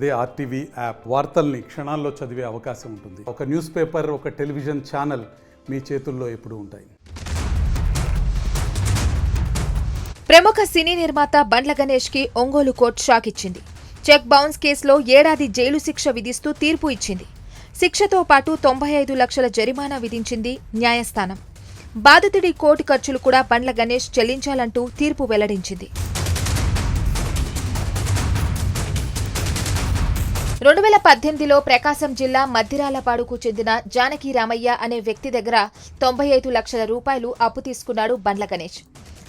అదే RTV app వార్తల్ని క్షణాల్లో చదివే అవకాశం ఉంటుంది. ఒక న్యూస్ పేపర్, ఒక టెలివిజన్ ఛానల్ మీ చేతుల్లో ఎప్పుడూ ఉంటాయి. ప్రముఖ సినీ నిర్మాత బండ్ల గణేష్ కి ఒంగోలు కోర్టు షాక్ ఇచ్చింది. చెక్ బౌన్స్ కేసులో ఏడాది జైలు శిక్ష విధిస్తూ తీర్పు ఇచ్చింది. శిక్షతో పాటు 95 లక్షల జరిమానా విధించింది న్యాయస్థానం. బాధితుడి కోర్టు ఖర్చులు కూడా బండ్ల గణేష్ చెల్లించాలంటూ తీర్పు వెల్లడించింది. 2018లో ప్రకాశం జిల్లా మద్దిరాలపాడుకు చెందిన జానకి రామయ్య అనే వ్యక్తి దగ్గర 95 లక్షల రూపాయలు అప్పు తీసుకున్నాడు బండ్ల గణేష్.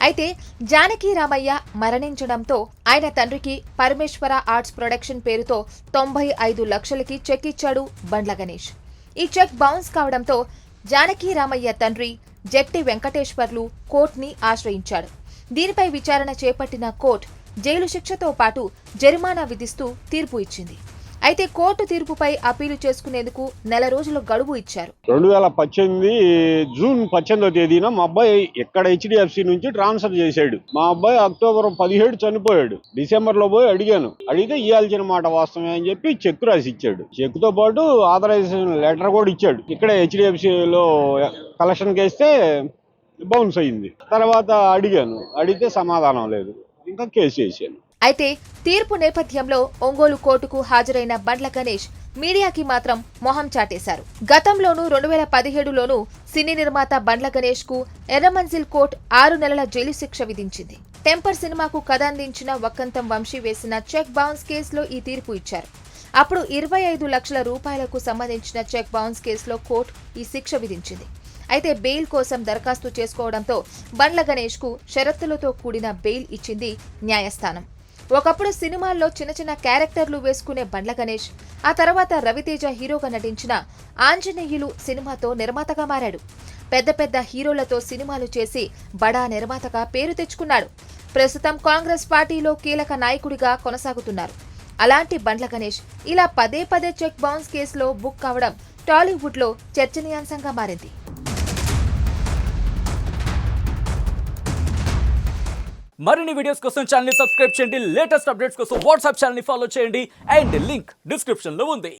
అయితే జానకి రామయ్య మరణించడంతో ఆయన తండ్రికి పరమేశ్వర ఆర్ట్స్ ప్రొడక్షన్ పేరుతో 95 లక్షలకి చెక్ ఇచ్చాడు బండ్ల గణేష్. ఈ చెక్ బౌన్స్ కావడంతో జానకి రామయ్య తండ్రి జట్టి వెంకటేశ్వర్లు కోర్టుని ఆశ్రయించాడు. దీనిపై విచారణ చేపట్టిన కోర్టు జైలు శిక్షతో పాటు జరిమానా విధిస్తూ తీర్పు ఇచ్చింది. అయితే కోర్టు తీర్పుపై అపీలు చేసుకునేందుకు నెల రోజుల గడువు ఇచ్చారు. 2018 జూన్ 18వ తేదీన మా అబ్బాయి ఇక్కడ HDFC నుంచి ట్రాన్స్ఫర్ చేశాడు. మా అబ్బాయి అక్టోబర్ 17 చనిపోయాడు. డిసెంబర్ లో పోయి అడిగితే ఇవ్వాల్సిన మాట వాస్తవమే అని చెప్పి చెక్ రాసి ఇచ్చాడు. చెక్ తో పాటు ఆథరైజేషన్ లెటర్ కూడా ఇచ్చాడు. ఇక్కడ HDFC లో కలెక్షన్ కేస్తే బౌన్స్ అయింది. తర్వాత అడిగితే సమాధానం లేదు. ఇంకా కేసు వేసాను. అయితే తీర్పు నేపథ్యంలో ఒంగోలు కోర్టుకు హాజరైన బండ్ల గణేష్ మీడియాకి మాత్రం మొహం చాటేశారు. గతంలోనూ 2017లోనూ సినీ నిర్మాత బండ్ల గణేష్ కు ఎర్రమంజిల్ కోర్టు 6 నెలల జైలు శిక్ష విధించింది. టెంపర్ సినిమాకు కథ అందించిన వక్కంతం వంశీ వేసిన చెక్ బౌన్స్ కేసులో ఈ తీర్పు ఇచ్చారు. అప్పుడు 25 లక్షల రూపాయలకు సంబంధించిన చెక్ బౌన్స్ కేసులో కోర్టు ఈ శిక్ష విధించింది. అయితే బెయిల్ కోసం దరఖాస్తు చేసుకోవడంతో బండ్ల గణేష్ కు షరతులతో కూడిన బెయిల్ ఇచ్చింది న్యాయస్థానం. ఒకప్పుడు సినిమాల్లో చిన్న క్యారెక్టర్లు వేసుకునే బండ్ల గణేష్ ఆ తర్వాత రవితేజ హీరోగా నటించిన ఆంజనేయులు సినిమాతో నిర్మాతగా మారాడు. పెద్ద హీరోలతో సినిమాలు చేసి బడా నిర్మాతగా పేరు తెచ్చుకున్నాడు. ప్రస్తుతం కాంగ్రెస్ పార్టీలో కీలక నాయకుడిగా కొనసాగుతున్నారు. అలాంటి బండ్ల గణేష్ ఇలా పదే చెక్ బౌన్స్ కేసులో బుక్ కావడం టాలీవుడ్ లో చర్చనీయాంశంగా మారింది. మరిన్ని వీడియోస్ కోసం ఛానల్ ని సబ్స్క్రైబ్ చేయండి. లేటెస్ట్ అప్డేట్స్ కోసం వాట్సాప్ ఛానల్ ని ఫాలో చేయండి. అండ్ లింక్ డిస్క్రిప్షన్ లో ఉంది.